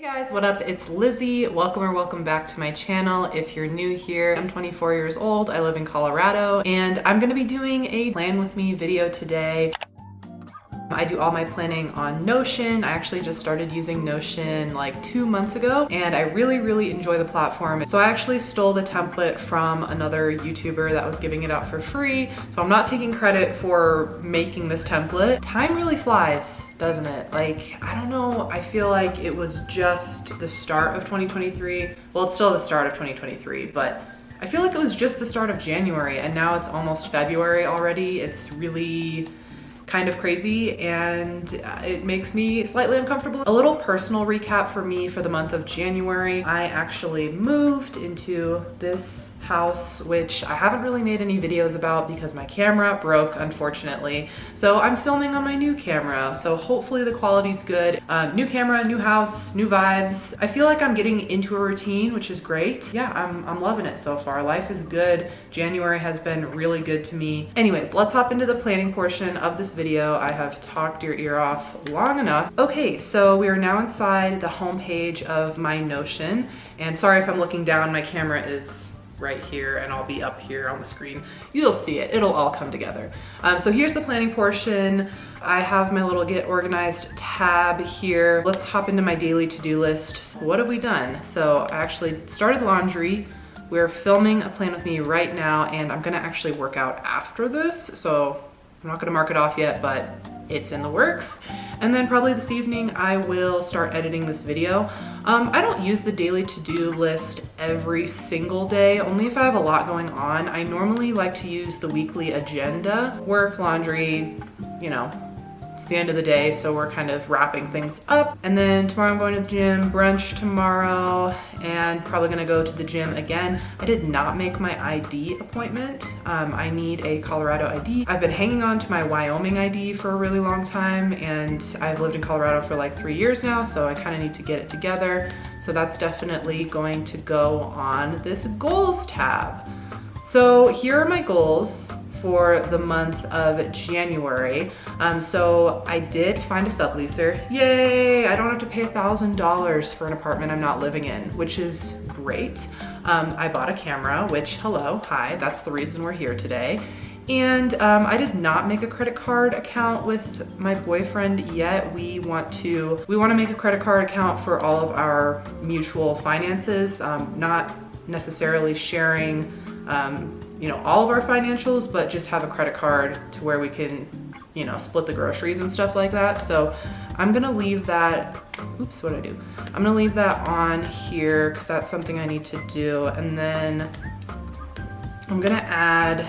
Hey guys, what up? It's Lizzy. Welcome back to my channel. If you're new here, I'm 24 years old. I live in Colorado, and I'm gonna be doing a plan with me video today. I do all my planning on Notion. I actually just started using Notion like 2 months ago, and I really enjoy the platform. So I actually stole the template from another YouTuber that was giving it out for free. So I'm not taking credit for making this template. Time really flies, doesn't it? Like, I don't know, I feel like it was just the start of 2023. Well, it's still the start of 2023, but I feel like it was just the start of January, and now it's almost February already. It's really kind of crazy, and it makes me slightly uncomfortable. A little personal recap for me for the month of January. I actually moved into this house, which I haven't really made any videos about because my camera broke, unfortunately. So I'm filming on my new camera, so hopefully the quality's good. New camera, new house, new vibes. I feel like I'm getting into a routine, which is great. Yeah, I'm loving it so far. Life is good. January has been really good to me. Anyways, let's hop into the planning portion of this video. I have talked your ear off long enough. Okay, so we are now inside the homepage of my Notion, and sorry if I'm looking down, my camera is right here and I'll be up here on the screen. You'll see it, it'll all come together. So here's the planning portion. I have my little get organized tab here. Let's hop into my daily to-do list. What have we done? So I actually started laundry. We're filming a plan with me right now, and I'm gonna actually work out after this. So I'm not gonna mark it off yet, but it's in the works. And then probably this evening, I will start editing this video. I don't use the daily to-do list every single day, only if I have a lot going on. I normally like to use the weekly agenda, work, laundry, you know, it's the end of the day, so we're kind of wrapping things up. And then tomorrow I'm going to the gym, brunch tomorrow, and probably gonna go to the gym again. I did not make my ID appointment. I need a Colorado ID. I've been hanging on to my Wyoming ID for a really long time, and I've lived in Colorado for like 3 years now, so I kind of need to get it together. So that's definitely going to go on this goals tab. So here are my goals for the month of January. So I did find a subleaser. Yay! I don't have to pay $1,000 for an apartment I'm not living in, which is great. I bought a camera, which, hello, hi, that's the reason we're here today. And I did not make a credit card account with my boyfriend yet. We want to make a credit card account for all of our mutual finances, not necessarily sharing you know, all of our financials, but just have a credit card to where we can, you know, split the groceries and stuff like that. So I'm gonna leave that, oops, what'd I do? I'm gonna leave that on here because that's something I need to do. And then I'm gonna add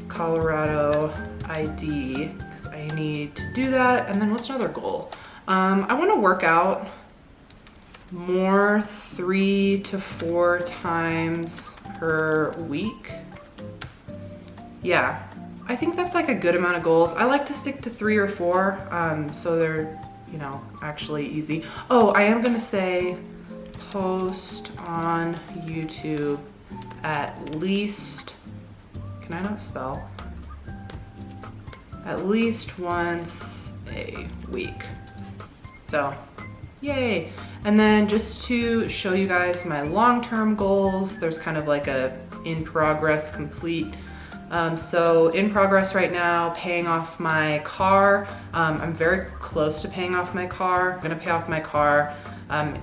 Colorado ID because I need to do that. And then what's another goal? I wanna work out more 3 to 4 times per week. Yeah, I think that's like a good amount of goals. I like to stick to 3 or 4, so they're, you know, actually easy. Oh, I am gonna say post on YouTube at least, can I not spell? At least once a week. So, yay. And then just to show you guys my long-term goals, there's kind of like a in progress, complete. So in progress right now, paying off my car. I'm very close to paying off my car. I'm gonna pay off my car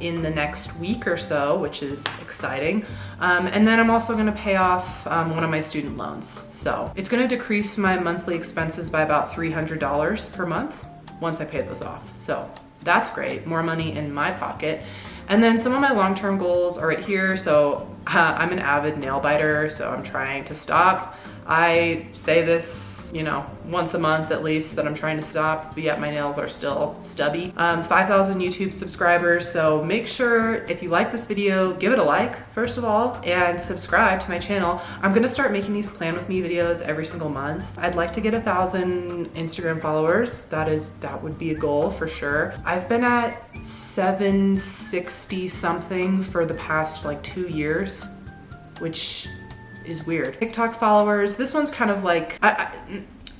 in the next week or so, which is exciting. And then I'm also gonna pay off one of my student loans. So it's gonna decrease my monthly expenses by about $300 per month once I pay those off. So that's great, more money in my pocket. And then some of my long-term goals are right here. So I'm an avid nail biter, so I'm trying to stop. I say this, you know, once a month at least that I'm trying to stop, but yet my nails are still stubby. 5,000 YouTube subscribers, so make sure if you like this video, give it a like, first of all, and subscribe to my channel. I'm gonna start making these plan with me videos every single month. I'd like to get 1,000 Instagram followers. That would be a goal for sure. I've been at 760 something for the past like 2 years, which is weird. TikTok followers, this one's kind of like,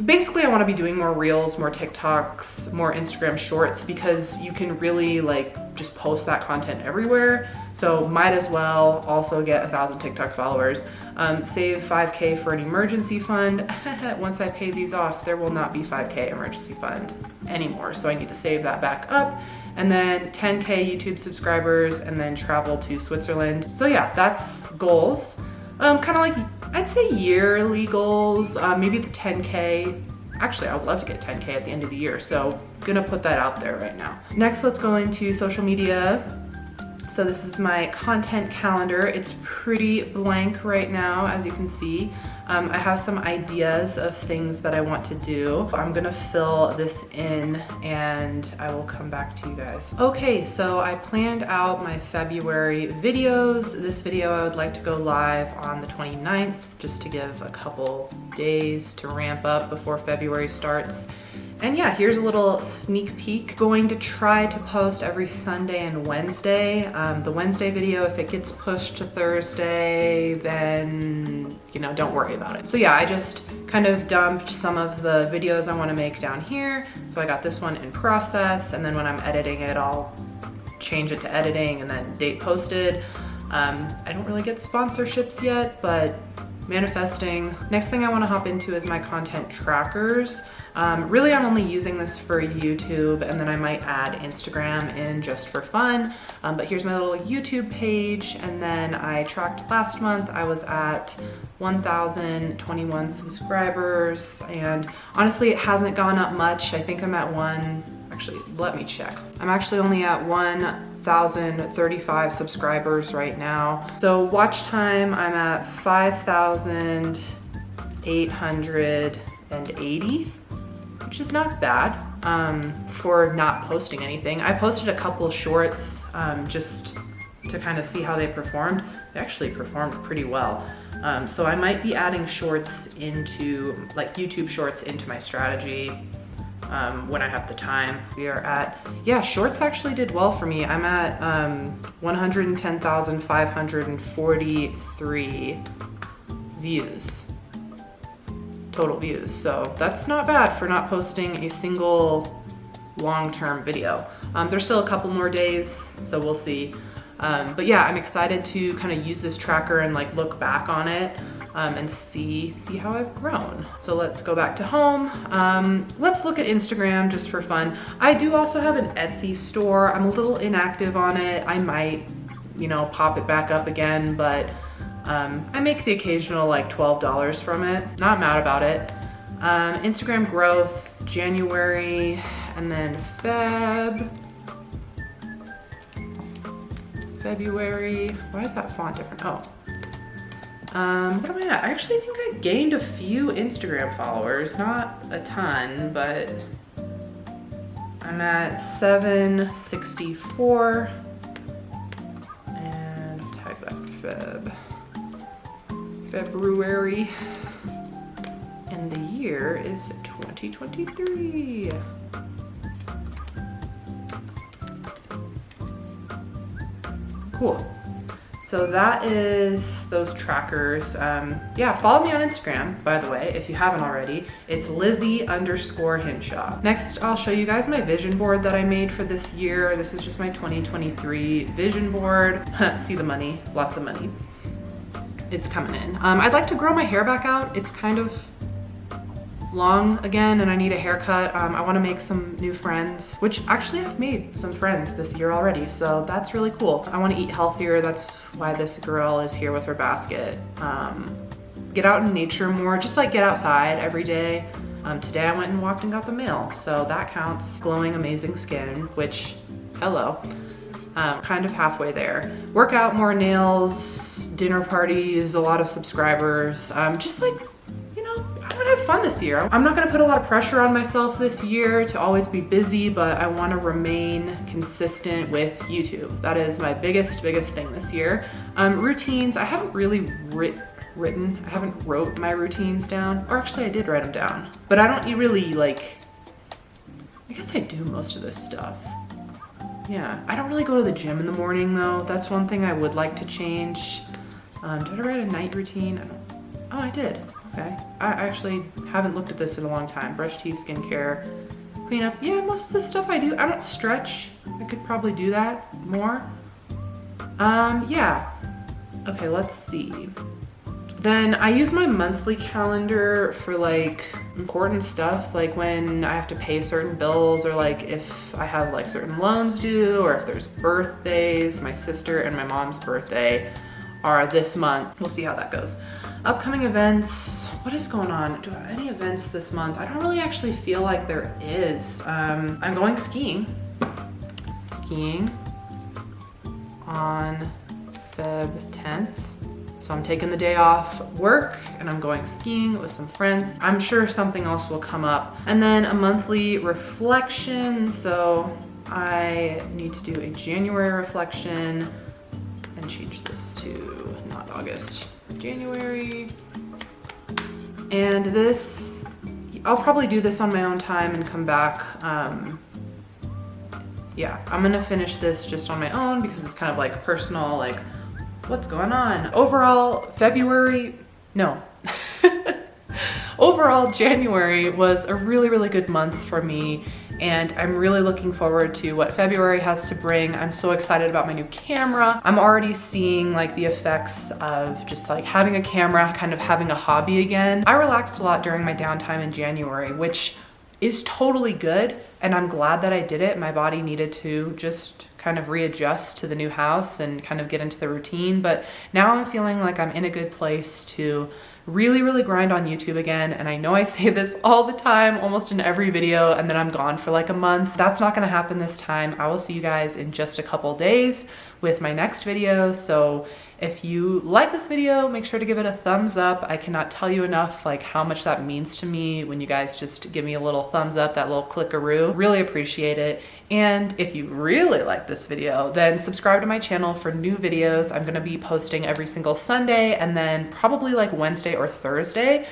basically I want to be doing more reels, more TikToks, more Instagram shorts, because you can really like just post that content everywhere. So might as well also get 1,000 TikTok followers. Save 5K for an emergency fund. Once I pay these off, there will not be 5K emergency fund anymore. So I need to save that back up. And then 10K YouTube subscribers, and then travel to Switzerland. So yeah, that's goals. Kind of like, I'd say yearly goals, maybe the 10K. Actually, I would love to get 10K at the end of the year, so gonna put that out there right now. Next, let's go into social media. So this is my content calendar. It's pretty blank right now, as you can see. I have some ideas of things that I want to do. I'm gonna fill this in and I will come back to you guys. Okay, so I planned out my February videos. This video I would like to go live on the 29th, just to give a couple days to ramp up before February starts. And yeah, here's a little sneak peek. Going to try to post every Sunday and Wednesday. The Wednesday video, if it gets pushed to Thursday, then, you know, don't worry about it. So yeah, I just kind of dumped some of the videos I want to make down here. So I got this one in process, and then when I'm editing it, I'll change it to editing and then date posted. I don't really get sponsorships yet, but manifesting. Next thing I want to hop into is my content trackers. Really, I'm only using this for YouTube, and then I might add Instagram in just for fun. But here's my little YouTube page, and then I tracked last month. I was at 1,021 subscribers, and honestly, it hasn't gone up much. I think I'm at actually, let me check. I'm actually only at 1,035 subscribers right now. So watch time, I'm at 5,880. Which is not bad for not posting anything. I posted a couple shorts just to kind of see how they performed. They actually performed pretty well. So I might be adding shorts into, like YouTube shorts into my strategy when I have the time. We are at, yeah, shorts actually did well for me. I'm at 110,543 views. Total views. So that's not bad for not posting a single long-term video. There's still a couple more days, so we'll see. But yeah, I'm excited to kind of use this tracker and like look back on it and see how I've grown. So let's go back to home. Let's look at Instagram just for fun. I do also have an Etsy store. I'm a little inactive on it. I might, you know, pop it back up again, but I make the occasional like $12 from it. Not mad about it. Instagram growth, January, and then February. Why is that font different? Oh. What am I at? I actually think I gained a few Instagram followers. Not a ton, but I'm at 764. And type that February, and the year is 2023. Cool. So that is those trackers. Yeah, follow me on Instagram, by the way, if you haven't already. It's Lizzy_Hinshaw. Next, I'll show you guys my vision board that I made for this year. This is just my 2023 vision board. See the money, lots of money. It's coming in. I'd like to grow my hair back out. It's kind of long again, and I need a haircut. I want to make some new friends, which actually I've made some friends this year already, so that's really cool. I want to eat healthier. That's why this girl is here with her basket. Get out in nature more, just like get outside every day. Today I went and walked and got the mail, so that counts. Glowing, amazing skin, which, hello. Kind of halfway there. Work out more, nails, dinner parties, a lot of subscribers. Just like, you know, I want to have fun this year. I'm not going to put a lot of pressure on myself this year to always be busy, but I want to remain consistent with YouTube. That is my biggest thing this year. Routines, I haven't really I haven't wrote my routines down, or actually I did write them down, but I don't really like, I guess I do most of this stuff. Yeah, I don't really go to the gym in the morning though. That's one thing I would like to change. Did I write a night routine? Oh, I did. Okay. I actually haven't looked at this in a long time. Brush teeth, skincare, cleanup. Yeah, most of the stuff I do. I don't stretch. I could probably do that more. Yeah. Okay, let's see. Then I use my monthly calendar for like important stuff, like when I have to pay certain bills, or like if I have like certain loans due, or if there's birthdays. My sister and my mom's birthday are this month. We'll see how that goes. Upcoming events. What is going on? Do I have any events this month? I don't really actually feel like there is. I'm going skiing. Skiing on Feb 10th. So I'm taking the day off work and I'm going skiing with some friends. I'm sure something else will come up. And then a monthly reflection. So I need to do a January reflection and change this to not August, January. And this, I'll probably do this on my own time and come back. Yeah, I'm gonna finish this just on my own because it's kind of like personal, like what's going on? Overall, Overall, January was a really, really good month for me, and I'm really looking forward to what February has to bring. I'm so excited about my new camera. I'm already seeing like the effects of just like having a camera, kind of having a hobby again. I relaxed a lot during my downtime in January, which is totally good, and I'm glad that I did it. My body needed to just kind of readjust to the new house and kind of get into the routine. But now I'm feeling like I'm in a good place to really, really grind on YouTube again. And I know I say this all the time, almost in every video, and then I'm gone for like a month. That's not gonna happen this time. I will see you guys in just a couple days with my next video. So if you like this video, make sure to give it a thumbs up. I cannot tell you enough like how much that means to me when you guys just give me a little thumbs up, that little clickaroo. Really appreciate it. And if you really like this video, then subscribe to my channel for new videos. I'm gonna be posting every single Sunday and then probably like Wednesday or Thursday,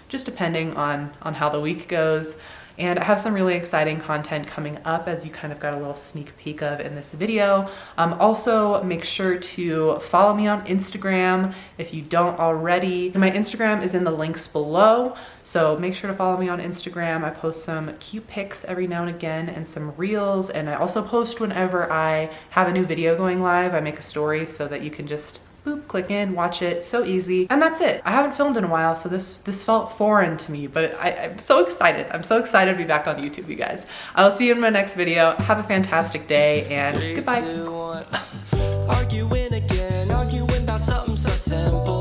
just depending on how the week goes. And I have some really exciting content coming up, as you kind of got a little sneak peek of in this video. Also, make sure to follow me on Instagram if you don't already. My Instagram is in the links below, so make sure to follow me on Instagram. I post some cute pics every now and again and some reels, and I also post whenever I have a new video going live. I make a story so that you can just boop, click in, watch it, so easy. And that's it. I haven't filmed in a while, so this felt foreign to me, but I'm so excited. I'm so excited to be back on YouTube, you guys. I'll see you in my next video. Have a fantastic day, and goodbye. Arguing again, arguing about something so simple.